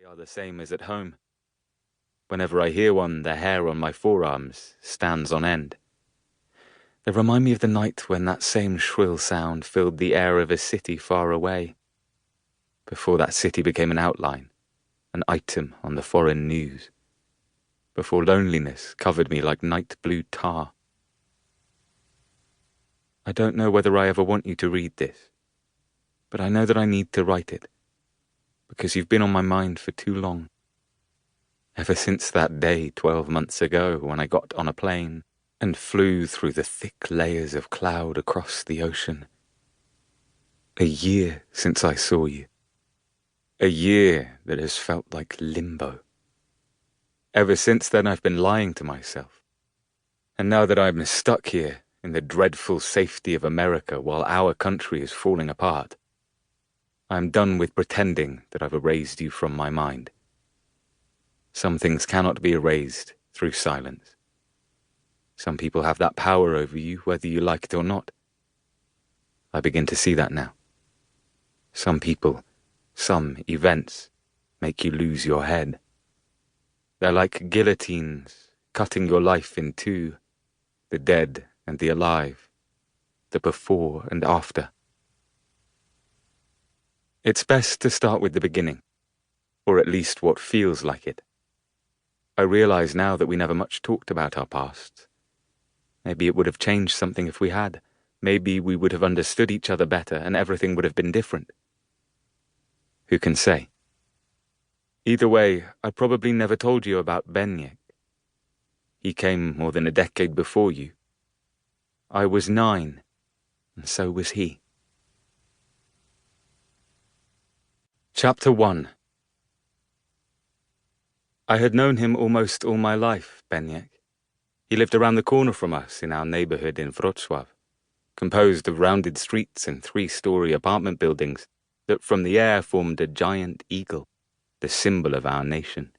are the same as at home. Whenever I hear one, the hair on my forearms stands on end. They remind me of the night when that same shrill sound filled the air of a city far away, before that city became an outline, an item on the foreign news, before loneliness covered me like night blue tar. I don't know whether I ever want you to read this, but I know that I need to write it, because you've been on my mind for too long. Ever since that day 12 months ago when I got on a plane and flew through the thick layers of cloud across the ocean. A year since I saw you. A year that has felt like limbo. Ever since then I've been lying to myself. And now that I'm stuck here in the dreadful safety of America while our country is falling apart, I'm done with pretending that I've erased you from my mind. Some things cannot be erased through silence. Some people have that power over you, whether you like it or not. I begin to see that now. Some people, some events, make you lose your head. They're like guillotines, cutting your life in two, the dead and the alive, the before and after. It's best to start with the beginning, or at least what feels like it. I realize now that we never much talked about our past. Maybe it would have changed something if we had. Maybe we would have understood each other better and everything would have been different. Who can say? Either way, I probably never told you about Benyek. He came more than a decade before you. I was 9, and so was he. Chapter 1. I had known him almost all my life, Benyek. He lived around the corner from us in our neighborhood in Wrocław, composed of rounded streets and 3-story apartment buildings that from the air formed a giant eagle, the symbol of our nation.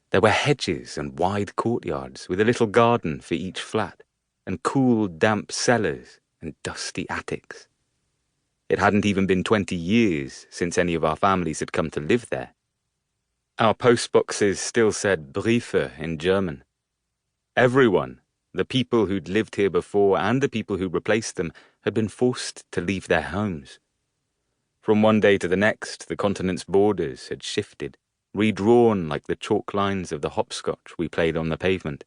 There were hedges and wide courtyards with a little garden for each flat, and cool, damp cellars and dusty attics. It hadn't even been 20 years since any of our families had come to live there. Our postboxes still said Briefe in German. Everyone, the people who'd lived here before and the people who replaced them, had been forced to leave their homes. From one day to the next, the continent's borders had shifted, redrawn like the chalk lines of the hopscotch we played on the pavement.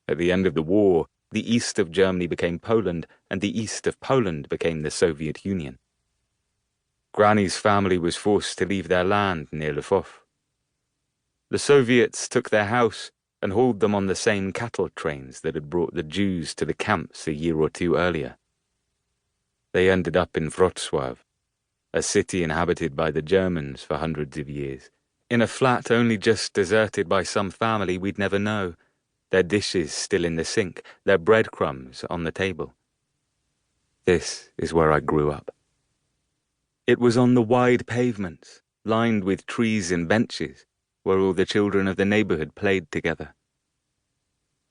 At the end of the war, the east of Germany became Poland, and the east of Poland became the Soviet Union. Granny's family was forced to leave their land near Lvov. The Soviets took their house and hauled them on the same cattle trains that had brought the Jews to the camps a year or two earlier. They ended up in Wrocław, a city inhabited by the Germans for hundreds of years, in a flat only just deserted by some family we'd never know, their dishes still in the sink, their breadcrumbs on the table. This is where I grew up. It was on the wide pavements, lined with trees and benches, where all the children of the neighborhood played together.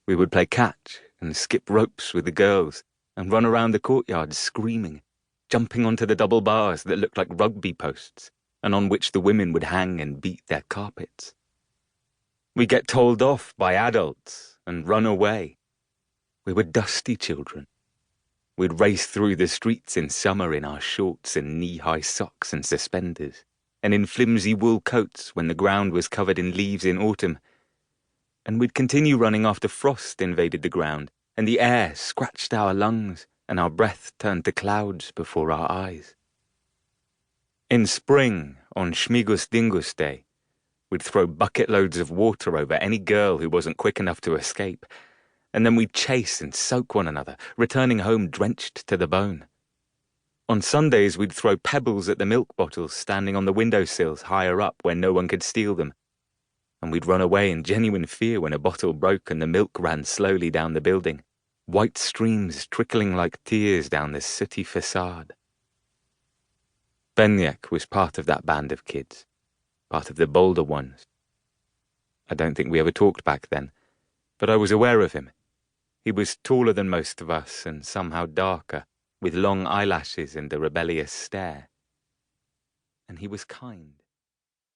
We would play catch and skip ropes with the girls and run around the courtyard screaming, jumping onto the double bars that looked like rugby posts and on which the women would hang and beat their carpets. We'd get told off by adults and run away. We were dusty children. We'd race through the streets in summer in our shorts and knee-high socks and suspenders, and in flimsy wool coats when the ground was covered in leaves in autumn. And we'd continue running after frost invaded the ground, and the air scratched our lungs, and our breath turned to clouds before our eyes. In spring, on Śmigus Dingus Day, we'd throw bucket loads of water over any girl who wasn't quick enough to escape, and then we'd chase and soak one another, returning home drenched to the bone. On Sundays, we'd throw pebbles at the milk bottles standing on the windowsills higher up where no one could steal them. And we'd run away in genuine fear when a bottle broke and the milk ran slowly down the building, white streams trickling like tears down the sooty facade. Benyek was part of that band of kids, part of the bolder ones. I don't think we ever talked back then, but I was aware of him. He was taller than most of us and somehow darker, with long eyelashes and a rebellious stare. And he was kind.